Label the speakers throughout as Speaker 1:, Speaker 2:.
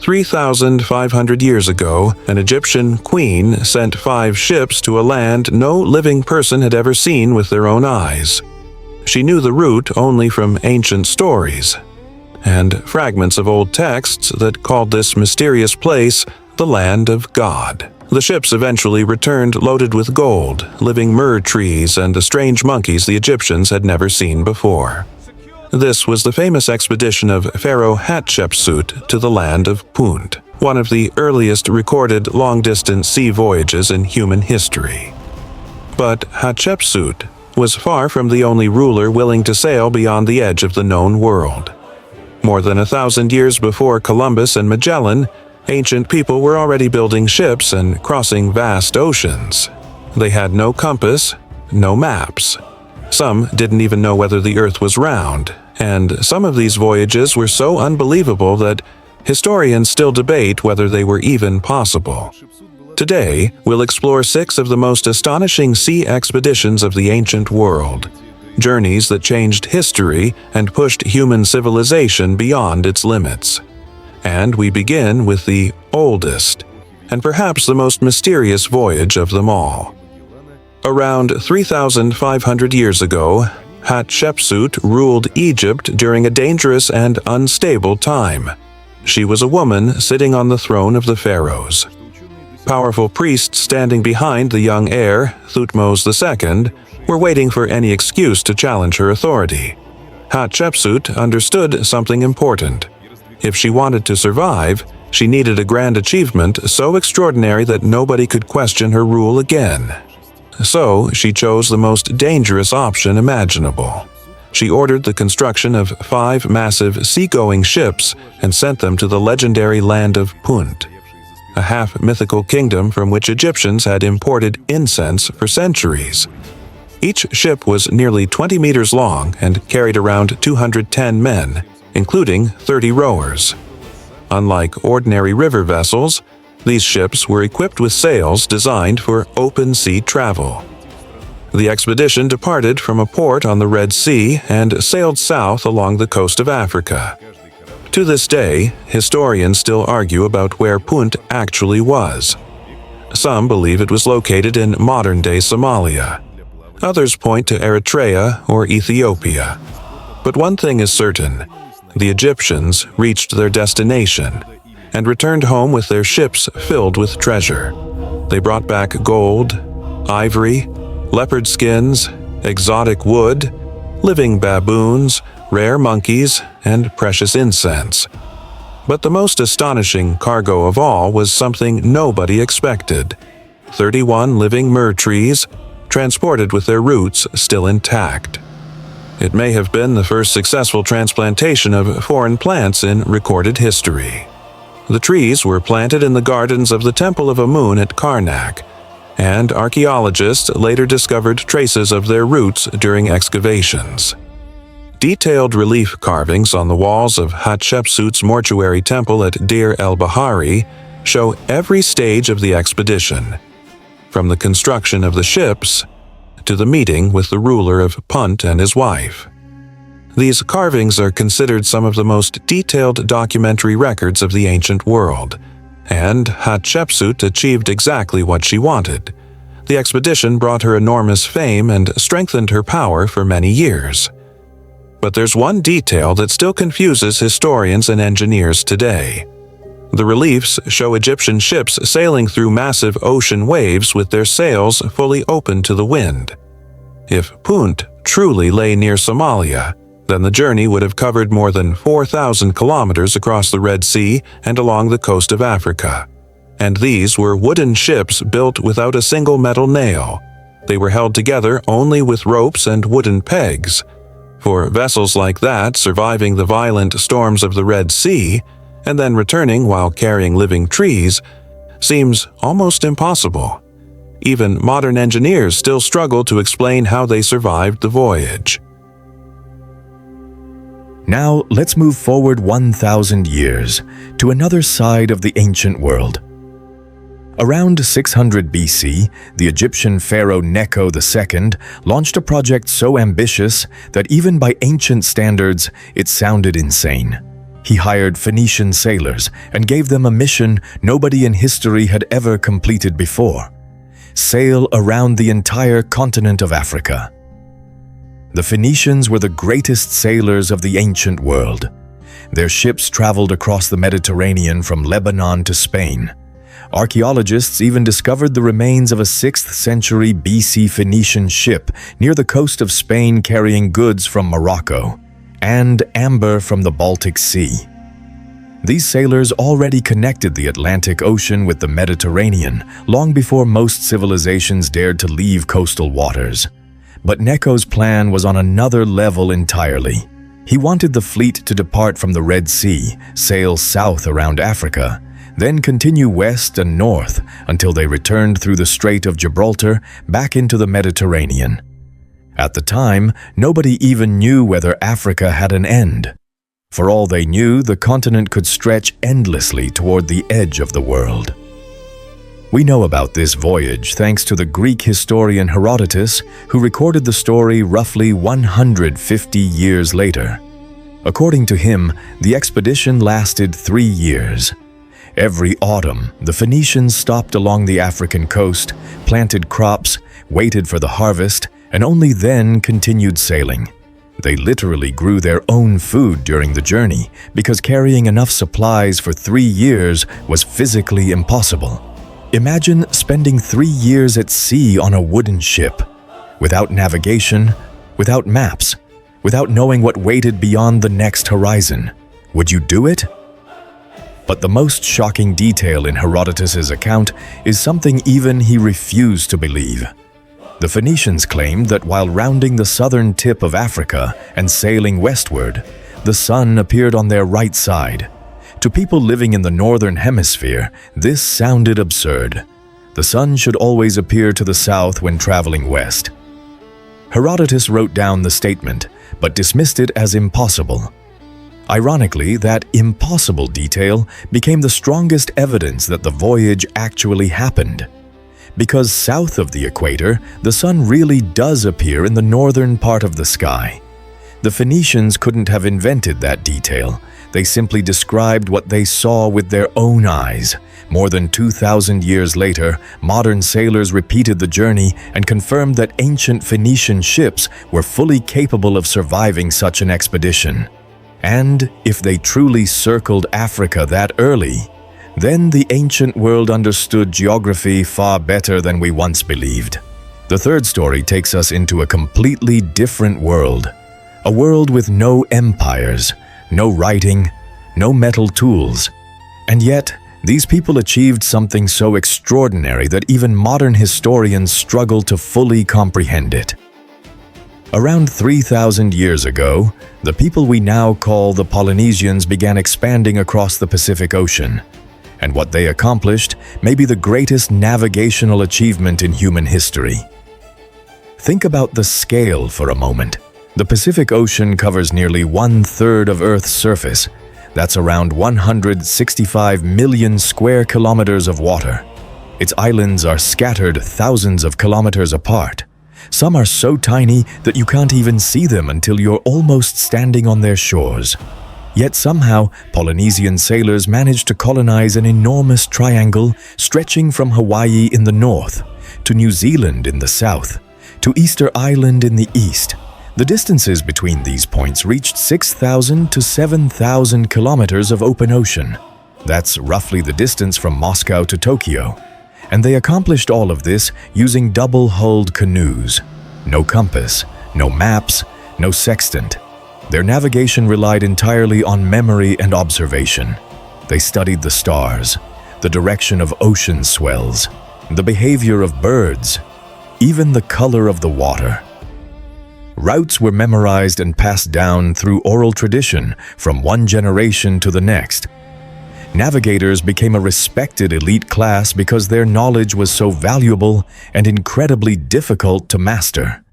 Speaker 1: 3,500 years ago, an Egyptian queen sent 5 ships to a land no living person had ever seen with their own eyes. She knew the route only from ancient stories and fragments of old texts that called this mysterious place the Land of God. The ships eventually returned loaded with gold, living myrrh trees, and the strange monkeys the Egyptians had never seen before. This was the famous expedition of Pharaoh Hatshepsut to the Land of Punt, one of the earliest recorded long-distance sea voyages in human history. But Hatshepsut was far from the only ruler willing to sail beyond the edge of the known world. More than 1,000 years before Columbus and Magellan, ancient people were already building ships and crossing vast oceans. They had no compass, no maps. Some didn't even know whether the Earth was round, and some of these voyages were so unbelievable that historians still debate whether they were even possible. Today, we'll explore 6 of the most astonishing sea expeditions of the ancient world, journeys that changed history and pushed human civilization beyond its limits. And we begin with the oldest, and perhaps the most mysterious voyage of them all. Around 3,500 years ago, Hatshepsut ruled Egypt during a dangerous and unstable time. She was a woman sitting on the throne of the pharaohs. Powerful priests standing behind the young heir, Thutmose II, were waiting for any excuse to challenge her authority. Hatshepsut understood something important. If she wanted to survive, she needed a grand achievement so extraordinary that nobody could question her rule again. So, she chose the most dangerous option imaginable. She ordered the construction of 5 massive seagoing ships and sent them to the legendary Land of Punt, a half-mythical kingdom from which Egyptians had imported incense for centuries. Each ship was nearly 20 meters long and carried around 210 men, including 30 rowers. Unlike ordinary river vessels, these ships were equipped with sails designed for open-sea travel. The expedition departed from a port on the Red Sea and sailed south along the coast of Africa. To this day, historians still argue about where Punt actually was. Some believe it was located in modern-day Somalia. Others point to Eritrea or Ethiopia. But one thing is certain: the Egyptians reached their destination and returned home with their ships filled with treasure. They brought back gold, ivory, leopard skins, exotic wood, living baboons, rare monkeys, and precious incense. But the most astonishing cargo of all was something nobody expected: 31 living myrrh trees, transported with their roots still intact. It may have been the first successful transplantation of foreign plants in recorded history. The trees were planted in the gardens of the Temple of Amun at Karnak, and archaeologists later discovered traces of their roots during excavations. Detailed relief carvings on the walls of Hatshepsut's mortuary temple at Deir el-Bahari show every stage of the expedition, from the construction of the ships to the meeting with the ruler of Punt and his wife. These carvings are considered some of the most detailed documentary records of the ancient world, and Hatshepsut achieved exactly what she wanted. The expedition brought her enormous fame and strengthened her power for many years. But there's one detail that still confuses historians and engineers today. The reliefs show Egyptian ships sailing through massive ocean waves with their sails fully open to the wind. If Punt truly lay near Somalia, then the journey would have covered more than 4,000 kilometers across the Red Sea and along the coast of Africa. And these were wooden ships built without a single metal nail. They were held together only with ropes and wooden pegs. For vessels like that surviving the violent storms of the Red Sea, and then returning while carrying living trees, seems almost impossible. Even modern engineers still struggle to explain how they survived the voyage.
Speaker 2: Now let's move forward 1,000 years to another side of the ancient world. Around 600 BC, the Egyptian pharaoh Necho II launched a project so ambitious that even by ancient standards, it sounded insane. He hired Phoenician sailors and gave them a mission nobody in history had ever completed before: sail around the entire continent of Africa. The Phoenicians were the greatest sailors of the ancient world. Their ships traveled across the Mediterranean from Lebanon to Spain. Archaeologists even discovered the remains of a 6th century BC Phoenician ship near the coast of Spain carrying goods from Morocco, and amber from the Baltic Sea. These sailors already connected the Atlantic Ocean with the Mediterranean long before most civilizations dared to leave coastal waters. But Necho's plan was on another level entirely. He wanted the fleet to depart from the Red Sea, sail south around Africa, then continue west and north until they returned through the Strait of Gibraltar back into the Mediterranean. At the time, nobody even knew whether Africa had an end. For all they knew, the continent could stretch endlessly toward the edge of the world. We know about this voyage thanks to the Greek historian Herodotus, who recorded the story roughly 150 years later. According to him, the expedition lasted 3 years. Every autumn, the Phoenicians stopped along the African coast, planted crops, waited for the harvest, and only then continued sailing. They literally grew their own food during the journey because carrying enough supplies for 3 years was physically impossible. Imagine spending 3 years at sea on a wooden ship, without navigation, without maps, without knowing what waited beyond the next horizon. Would you do it? But the most shocking detail in Herodotus's account is something even he refused to believe. The Phoenicians claimed that while rounding the southern tip of Africa and sailing westward, the sun appeared on their right side. To people living in the northern hemisphere, this sounded absurd. The sun should always appear to the south when traveling west. Herodotus wrote down the statement, but dismissed it as impossible. Ironically, that impossible detail became the strongest evidence that the voyage actually happened. Because south of the equator, the sun really does appear in the northern part of the sky. The Phoenicians couldn't have invented that detail. They simply described what they saw with their own eyes. More than 2,000 years later, modern sailors repeated the journey and confirmed that ancient Phoenician ships were fully capable of surviving such an expedition. And if they truly circled Africa that early, then the ancient world understood geography far better than we once believed. The third story takes us into a completely different world. A world with no empires, no writing, no metal tools. And yet, these people achieved something so extraordinary that even modern historians struggle to fully comprehend it. Around 3,000 years ago, the people we now call the Polynesians began expanding across the Pacific Ocean. And what they accomplished may be the greatest navigational achievement in human history. Think about the scale for a moment. The Pacific Ocean covers nearly 1/3 of Earth's surface. That's around 165 million square kilometers of water. Its islands are scattered thousands of kilometers apart. Some are so tiny that you can't even see them until you're almost standing on their shores. Yet somehow, Polynesian sailors managed to colonize an enormous triangle stretching from Hawaii in the north, to New Zealand in the south, to Easter Island in the east. The distances between these points reached 6,000 to 7,000 kilometers of open ocean. That's roughly the distance from Moscow to Tokyo. And they accomplished all of this using double-hulled canoes. No compass, no maps, no sextant. Their navigation relied entirely on memory and observation. They studied the stars, the direction of ocean swells, the behavior of birds, even the color of the water. Routes were memorized and passed down through oral tradition from one generation to the next. Navigators became a respected elite class because their knowledge was so valuable and incredibly difficult to master.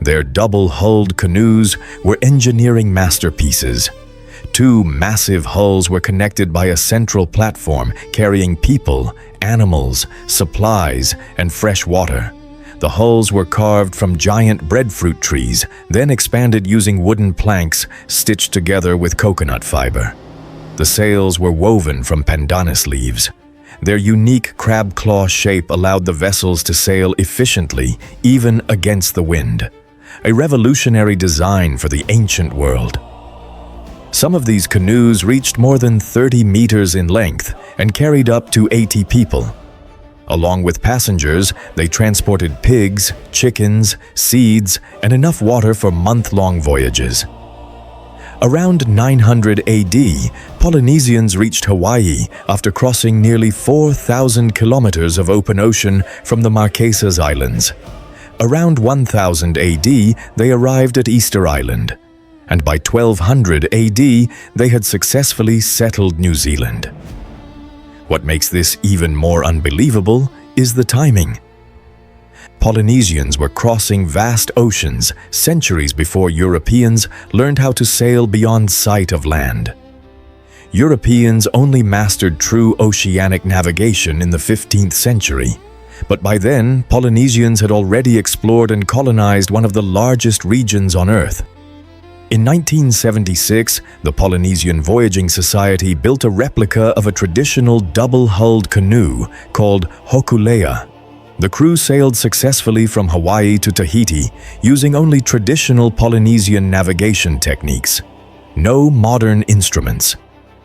Speaker 2: Their double-hulled canoes were engineering masterpieces. 2 massive hulls were connected by a central platform carrying people, animals, supplies, and fresh water. The hulls were carved from giant breadfruit trees, then expanded using wooden planks stitched together with coconut fiber. The sails were woven from pandanus leaves. Their unique crab claw shape allowed the vessels to sail efficiently, even against the wind. A revolutionary design for the ancient world. Some of these canoes reached more than 30 meters in length and carried up to 80 people. Along with passengers, they transported pigs, chickens, seeds, and enough water for month-long voyages. Around 900 AD, Polynesians reached Hawaii after crossing nearly 4,000 kilometers of open ocean from the Marquesas Islands. Around 1000 AD, they arrived at Easter Island, and by 1200 AD, they had successfully settled New Zealand. What makes this even more unbelievable is the timing. Polynesians were crossing vast oceans centuries before Europeans learned how to sail beyond sight of land. Europeans only mastered true oceanic navigation in the 15th century, but by then Polynesians had already explored and colonized one of the largest regions on Earth. In 1976, the Polynesian Voyaging Society built a replica of a traditional double-hulled canoe called Hokulea. The crew sailed successfully from Hawaii to Tahiti using only traditional Polynesian navigation techniques. No modern instruments.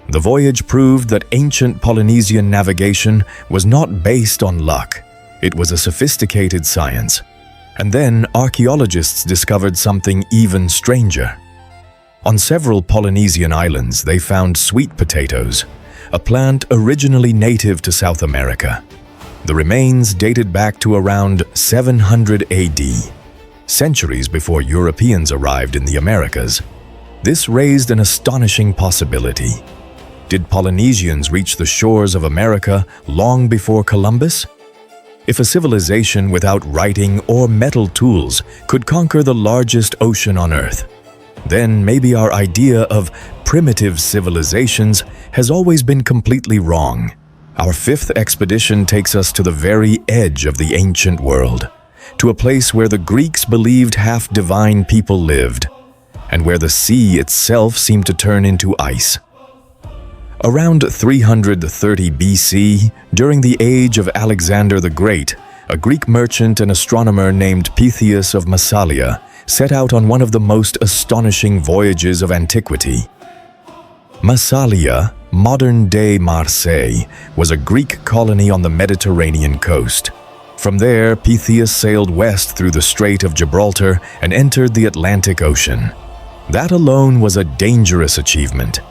Speaker 2: The voyage proved that ancient Polynesian navigation was not based on luck. It was a sophisticated science. And then archaeologists discovered something even stranger. On several Polynesian islands, they found sweet potatoes, a plant originally native to South America. The remains dated back to around 700 AD, centuries before Europeans arrived in the Americas. This raised an astonishing possibility. Did Polynesians reach the shores of America long before Columbus? If a civilization without writing or metal tools could conquer the largest ocean on Earth, then maybe our idea of primitive civilizations has always been completely wrong. Our fifth expedition takes us to the very edge of the ancient world, to a place where the Greeks believed half-divine people lived, and where the sea itself seemed to turn into ice. Around 330 BC, during the age of Alexander the Great, a Greek merchant and astronomer named Pytheas of Massalia set out on one of the most astonishing voyages of antiquity. Massalia, modern-day Marseille, was a Greek colony on the Mediterranean coast. From there, Pytheas sailed west through the Strait of Gibraltar and entered the Atlantic Ocean. That alone was a dangerous achievement.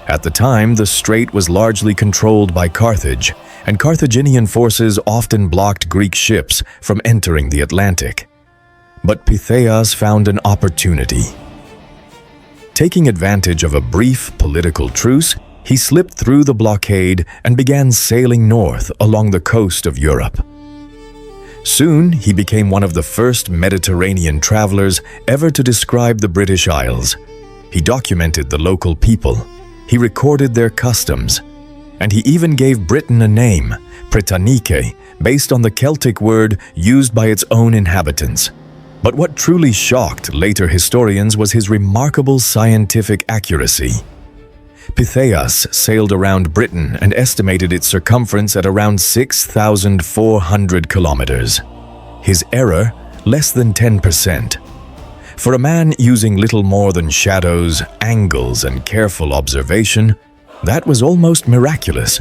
Speaker 2: At the time, the strait was largely controlled by Carthage, and Carthaginian forces often blocked Greek ships from entering the Atlantic. But Pytheas found an opportunity. Taking advantage of a brief political truce, he slipped through the blockade and began sailing north along the coast of Europe. Soon, he became one of the first Mediterranean travelers ever to describe the British Isles. He documented the local people. He recorded their customs. And he even gave Britain a name, Britannique, based on the Celtic word used by its own inhabitants. But what truly shocked later historians was his remarkable scientific accuracy. Pytheas sailed around Britain and estimated its circumference at around 6,400 kilometers. His error, less than 10%. For a man using little more than shadows, angles, and careful observation, that was almost miraculous.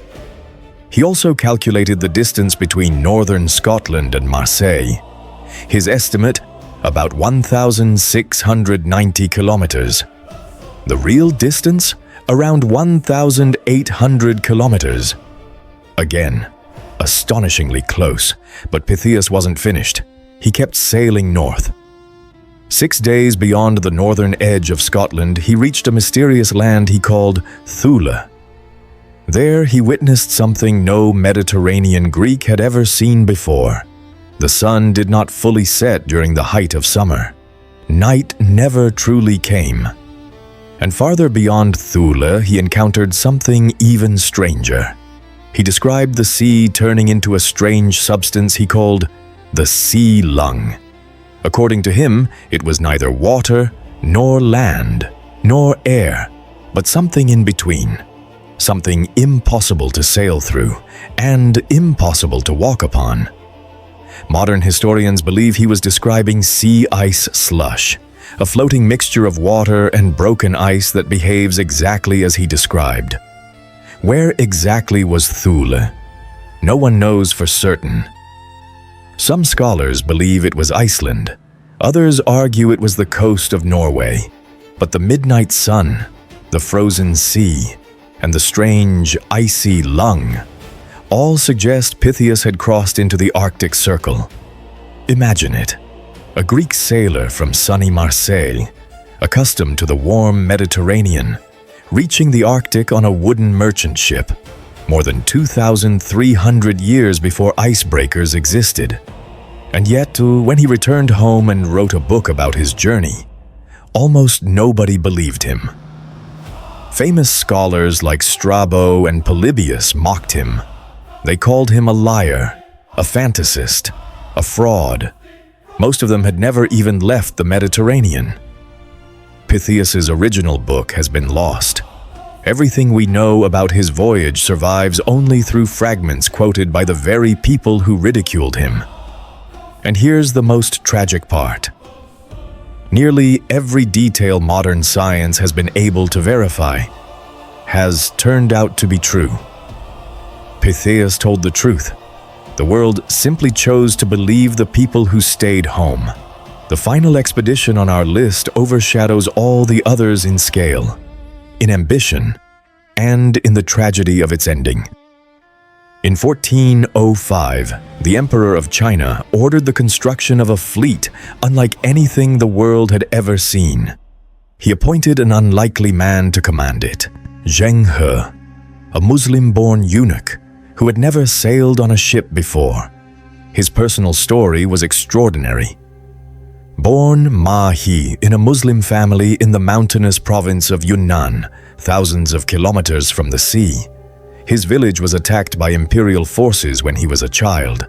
Speaker 2: He also calculated the distance between northern Scotland and Marseille. His estimate, about 1,690 kilometers. The real distance? Around 1,800 kilometers. Again, astonishingly close, but Pytheas wasn't finished. He kept sailing north. 6 days beyond the northern edge of Scotland, he reached a mysterious land he called Thule. There, he witnessed something no Mediterranean Greek had ever seen before. The sun did not fully set during the height of summer. Night never truly came. And farther beyond Thule, he encountered something even stranger. He described the sea turning into a strange substance he called the sea lung. According to him, it was neither water, nor land, nor air, but something in between. something impossible to sail through and impossible to walk upon. Modern historians believe he was describing sea ice slush, a floating mixture of water and broken ice that behaves exactly as he described. Where exactly was Thule? No one knows for certain. Some scholars believe it was Iceland. Others argue it was the coast of Norway. But the midnight sun, the frozen sea, and the strange, icy lung all suggest Pythias had crossed into the Arctic Circle. Imagine it. A Greek sailor from sunny Marseille, accustomed to the warm Mediterranean, reaching the Arctic on a wooden merchant ship, more than 2,300 years before icebreakers existed. And yet, when he returned home and wrote a book about his journey, almost nobody believed him. Famous scholars like Strabo and Polybius mocked him. They called him a liar, a fantasist, a fraud. Most of them had never even left the Mediterranean. Pythias's original book has been lost. Everything we know about his voyage survives only through fragments quoted by the very people who ridiculed him. And here's the most tragic part. Nearly every detail modern science has been able to verify has turned out to be true. Pythias told the truth. The world simply chose to believe the people who stayed home. The final expedition on our list overshadows all the others in scale, in ambition, and in the tragedy of its ending. In 1405, the Emperor of China ordered the construction of a fleet unlike anything the world had ever seen. He appointed an unlikely man to command it, Zheng He, a Muslim-born eunuch who had never sailed on a ship before. His personal story was extraordinary. Born Ma He in a Muslim family in the mountainous province of Yunnan, thousands of kilometers from the sea, his village was attacked by imperial forces when he was a child.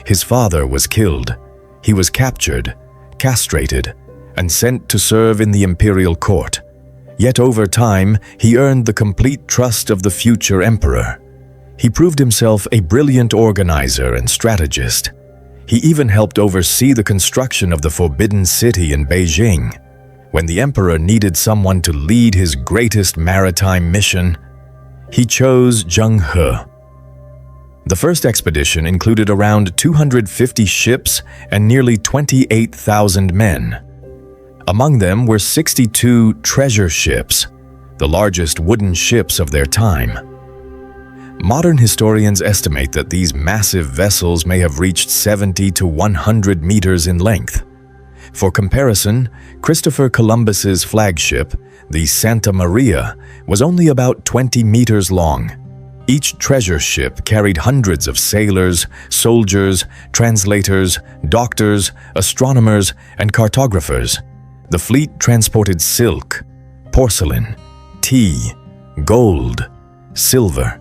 Speaker 2: His father was killed. He was captured, castrated, and sent to serve in the imperial court. Yet over time, he earned the complete trust of the future emperor. He proved himself a brilliant organizer and strategist. He even helped oversee the construction of the Forbidden City in Beijing. When the emperor needed someone to lead his greatest maritime mission, he chose Zheng He. The first expedition included around 250 ships and nearly 28,000 men. Among them were 62 treasure ships, the largest wooden ships of their time. Modern historians estimate that these massive vessels may have reached 70 to 100 meters in length. For comparison, Christopher Columbus's flagship, the Santa Maria, was only about 20 meters long. Each treasure ship carried hundreds of sailors, soldiers, translators, doctors, astronomers, and cartographers. The fleet transported silk, porcelain, tea, gold, silver.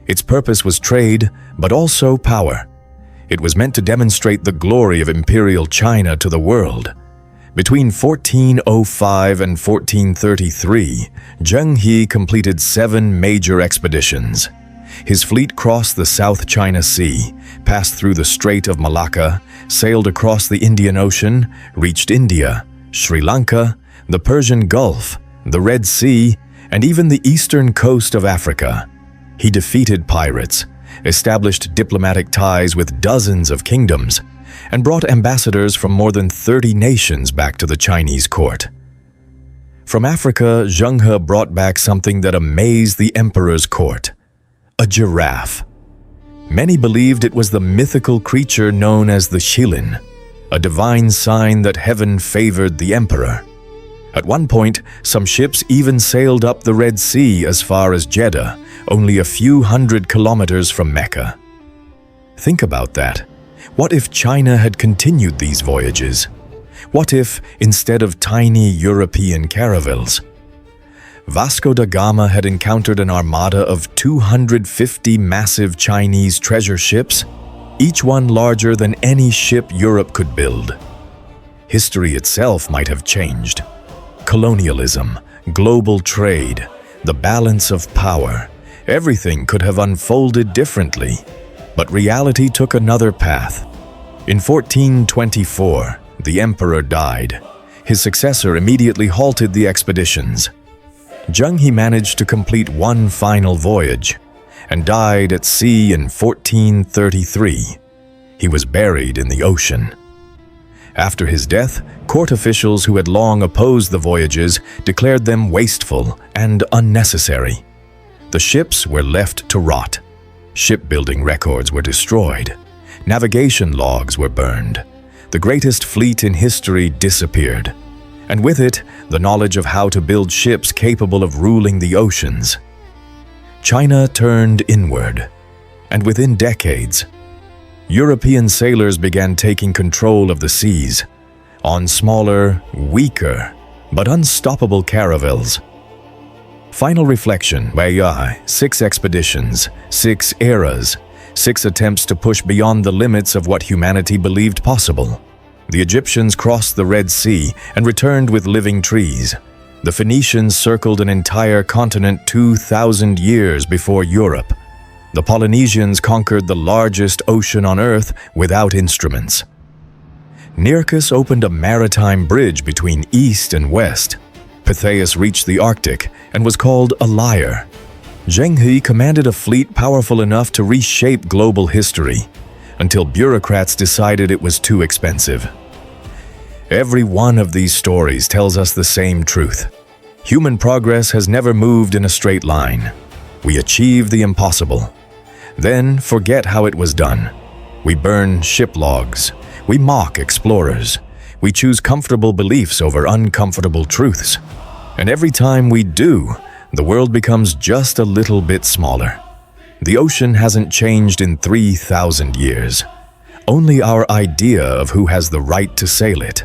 Speaker 2: Its purpose was trade, but also power. It was meant to demonstrate the glory of imperial China to the world. Between 1405 and 1433, Zheng He completed 7 major expeditions. His fleet crossed the South China Sea, passed through the Strait of Malacca, sailed across the Indian Ocean, reached India, Sri Lanka, the Persian Gulf, the Red Sea, and even the eastern coast of Africa. He defeated pirates, established diplomatic ties with dozens of kingdoms, and brought ambassadors from more than 30 nations back to the Chinese court. From Africa, Zheng He brought back something that amazed the emperor's court: a giraffe. Many believed it was the mythical creature known as the Shilin, a divine sign that heaven favored the emperor. At one point, some ships even sailed up the Red Sea as far as Jeddah, only a few hundred kilometers from Mecca. Think about that. What if China had continued these voyages? What if, instead of tiny European caravels, Vasco da Gama had encountered an armada of 250 massive Chinese treasure ships, each one larger than any ship Europe could build? History itself might have changed. Colonialism, global trade, the balance of power, Everything could have unfolded differently, but reality took another path. In 1424, the emperor died. His successor immediately halted the expeditions. Zheng He managed to complete one final voyage and died at sea in 1433. He was buried in the ocean. After his death, court officials who had long opposed the voyages declared them wasteful and unnecessary. The ships were left to rot. Shipbuilding records were destroyed. Navigation logs were burned. The greatest fleet in history disappeared, and with it, the knowledge of how to build ships capable of ruling the oceans. China turned inward, and within decades, European sailors began taking control of the seas on smaller, weaker, but unstoppable caravels. Final reflection, Weiyai, 6 expeditions, 6 eras, 6 attempts to push beyond the limits of what humanity believed possible. The Egyptians crossed the Red Sea and returned with living trees. The Phoenicians circled an entire continent 2,000 years before Europe. The Polynesians conquered the largest ocean on Earth without instruments. Nearchus opened a maritime bridge between East and West. Pytheas reached the Arctic and was called a liar. Zheng He commanded a fleet powerful enough to reshape global history, until bureaucrats decided it was too expensive. Every one of these stories tells us the same truth. Human progress has never moved in a straight line. We achieve the impossible, then forget how it was done. We burn ship logs. We mock explorers. We choose comfortable beliefs over uncomfortable truths. And every time we do, the world becomes just a little bit smaller. The ocean hasn't changed in 3,000 years. Only our idea of who has the right to sail it.